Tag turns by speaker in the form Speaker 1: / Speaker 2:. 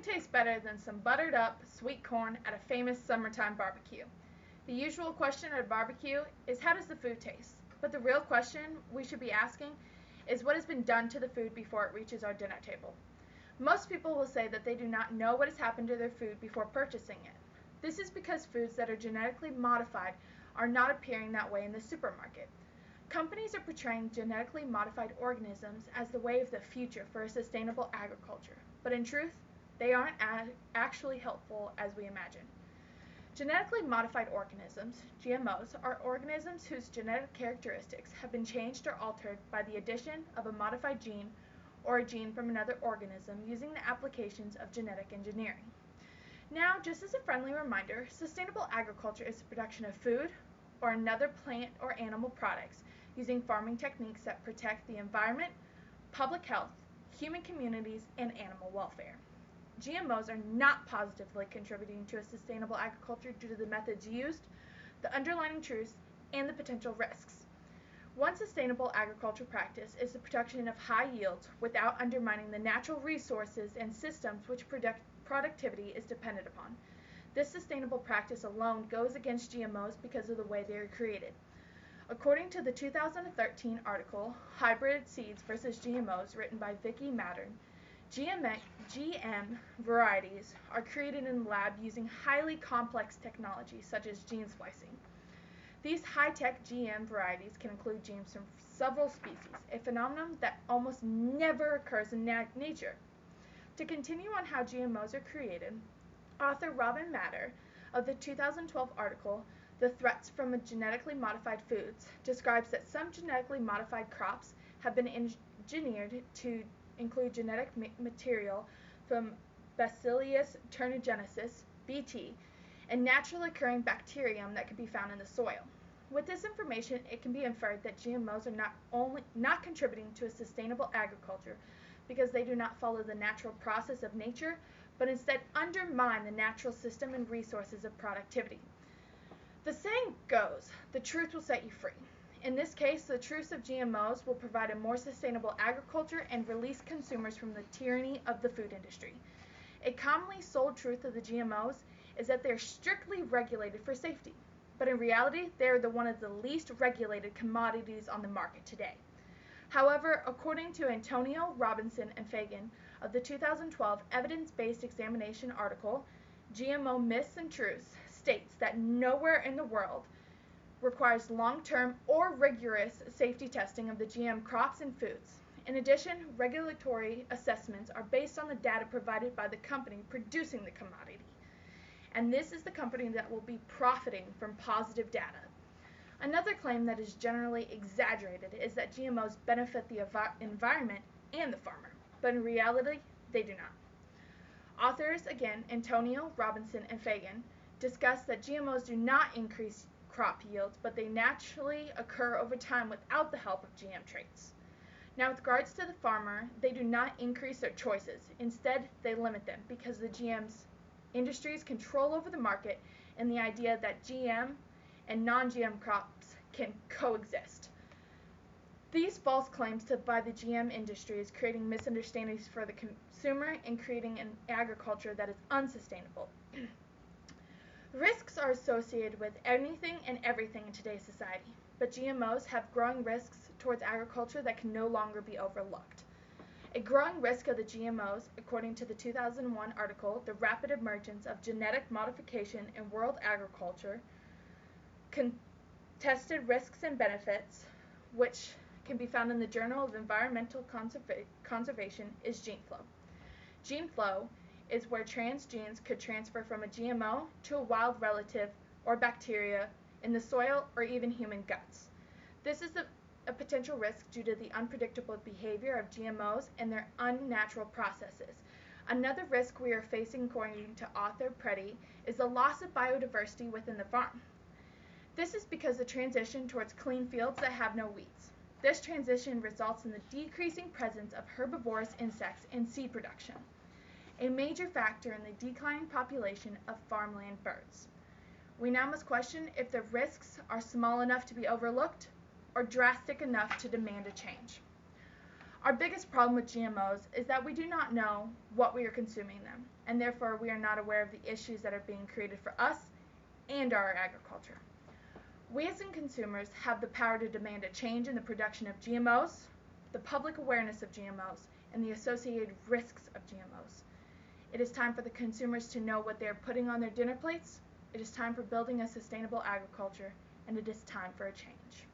Speaker 1: nothing tastes better than some buttered up sweet corn at a famous summertime barbecue. The usual question at a barbecue is how does the food taste? But the real question we should be asking is what has been done to the food before it reaches our dinner table. Most people will say that they do not know what has happened to their food before purchasing it. This is because foods that are genetically modified are not appearing that way in the supermarket. Companies are portraying genetically modified organisms as the way of the future for a sustainable agriculture, but in truth, they aren't actually helpful as we imagine. Genetically modified organisms, GMOs, are organisms whose genetic characteristics have been changed or altered by the addition of a modified gene or a gene from another organism using the applications of genetic engineering. Now, just as a friendly reminder, sustainable agriculture is the production of food or another plant or animal products using farming techniques that protect the environment, public health, human communities, and animal welfare. GMOs are not positively contributing to a sustainable agriculture due to the methods used, the underlying truths, and the potential risks. One sustainable agriculture practice is the production of high yields without undermining the natural resources and systems which productivity is dependent upon. This sustainable practice alone goes against GMOs because of the way they are created. According to the 2013 article, Hybrid Seeds vs. GMOs, written by Mattern, GM varieties are created in the lab using highly complex technology such as gene splicing. These high-tech GM varieties can include genes from several species, a phenomenon that almost never occurs in nature. To continue on how GMOs are created, author Robin Mattern of the 2012 article, The Threats from Genetically Modified Foods, describes that some genetically modified crops have been engineered to include genetic material from Bacillus thuringiensis, BT, a naturally occurring bacterium that can be found in the soil. With this information, it can be inferred that GMOs are not contributing to a sustainable agriculture because they do not follow the natural process of nature, but instead undermine the natural system and resources of productivity. The saying goes, the truth will set you free. In this case, the truths of GMOs will provide a more sustainable agriculture and release consumers from the tyranny of the food industry. A commonly sold truth of the GMOs is that they are strictly regulated for safety, but in reality, they are one of the least regulated commodities on the market today. However, according to Antoniou, Robinson, and Fagan of the 2012 evidence-based examination article, GMO Myths and Truths states that nowhere in the world requires long-term or rigorous safety testing of the GM crops and foods. In addition, regulatory assessments are based on the data provided by the company producing the commodity. And this is the company that will be profiting from positive data. Another claim that is generally exaggerated is that GMOs benefit the environment and the farmer, but in reality, they do not. Authors, again, Antoniou, Robinson, and Fagan, discuss that GMOs do not increase crop yields, but they naturally occur over time without the help of GM traits. Now, with regards to the farmer, they do not increase their choices. Instead, they limit them because the GM's industries control over the market and the idea that GM and non-GM crops can coexist. These false claims by the GM industry is creating misunderstandings for the consumer and creating an agriculture that is unsustainable. Risks are associated with anything and everything in today's society, but GMOs have growing risks towards agriculture that can no longer be overlooked. A growing risk of the GMOs, according to the 2001 article, The Rapid Emergence of Genetic Modification in World Agriculture, Contested Risks and Benefits, which can be found in the Journal of Environmental Conservation, is gene flow. Gene flow is where transgenes could transfer from a GMO to a wild relative or bacteria in the soil or even human guts. This is a potential risk due to the unpredictable behavior of GMOs and their unnatural processes. Another risk we are facing, according to author Preddy, is the loss of biodiversity within the farm. This is because the transition towards clean fields that have no weeds. This transition results in the decreasing presence of herbivorous insects in seed production, a major factor in the declining population of farmland birds. We now must question if the risks are small enough to be overlooked or drastic enough to demand a change. Our biggest problem with GMOs is that we do not know what we are consuming them, and therefore we are not aware of the issues that are being created for us and our agriculture. We as consumers have the power to demand a change in the production of GMOs, the public awareness of GMOs, and the associated risks of GMOs. It is time for the consumers to know what they are putting on their dinner plates. It is time for building a sustainable agriculture, and it is time for a change.